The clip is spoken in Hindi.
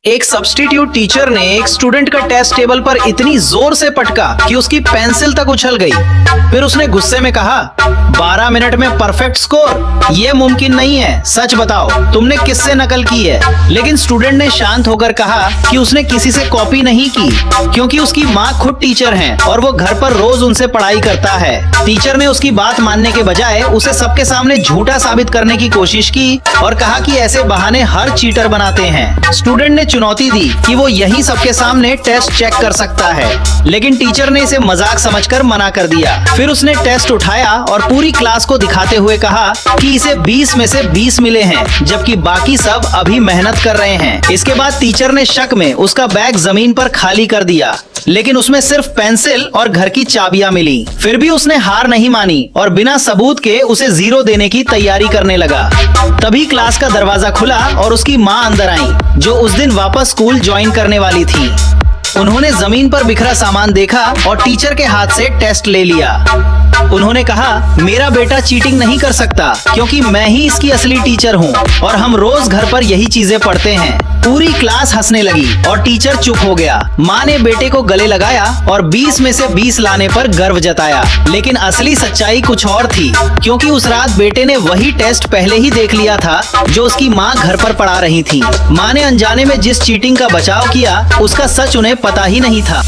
एक सब्स्टिट्यूट टीचर ने एक स्टूडेंट का टेस्ट टेबल पर इतनी जोर से पटका कि उसकी पेंसिल तक उछल गई। फिर उसने गुस्से में कहा, 12 मिनट में परफेक्ट स्कोर, ये मुमकिन नहीं है, सच बताओ तुमने किससे नकल की है। लेकिन स्टूडेंट ने शांत होकर कहा कि उसने किसी से कॉपी नहीं की, क्योंकि उसकी माँ खुद टीचर हैं और वो घर पर रोज उनसे पढ़ाई करता है। टीचर ने उसकी बात मानने के बजाय उसे सबके सामने झूठा साबित करने की कोशिश की और कहा कि ऐसे बहाने हर चीटर बनाते हैं। स्टूडेंट ने चुनौती दी कि वो यही सबके सामने टेस्ट चेक कर सकता है, लेकिन टीचर ने इसे मजाक समझकर मना कर दिया। फिर उसने टेस्ट उठाया और पूरी क्लास को दिखाते हुए कहा कि इसे 20 में से 20 मिले हैं, जबकि बाकी सब अभी मेहनत कर रहे हैं। इसके बाद टीचर ने शक में उसका बैग जमीन पर खाली कर दिया, लेकिन उसमें सिर्फ पेंसिल और घर की चाबियां मिली। फिर भी उसने हार नहीं मानी और बिना सबूत के उसे 0 देने की तैयारी करने लगा। तभी क्लास का दरवाजा खुला और उसकी माँ अंदर आई, जो उस दिन वापस स्कूल ज्वाइन करने वाली थी। उन्होंने जमीन पर बिखरा सामान देखा और टीचर के हाथ से टेस्ट ले लिया। उन्होंने कहा, मेरा बेटा चीटिंग नहीं कर सकता, क्योंकि मैं ही इसकी असली टीचर हूँ और हम रोज घर पर यही चीजें पढ़ते हैं। पूरी क्लास हंसने लगी और टीचर चुप हो गया। माँ ने बेटे को गले लगाया और 20 में से 20 लाने पर गर्व जताया। लेकिन असली सच्चाई कुछ और थी, क्योंकि उस रात बेटे ने वही टेस्ट पहले ही देख लिया था जो उसकी माँ घर पर पढ़ा रही थी। माँ ने अनजाने में जिस चीटिंग का बचाव किया, उसका सच उन्हें पता ही नहीं था।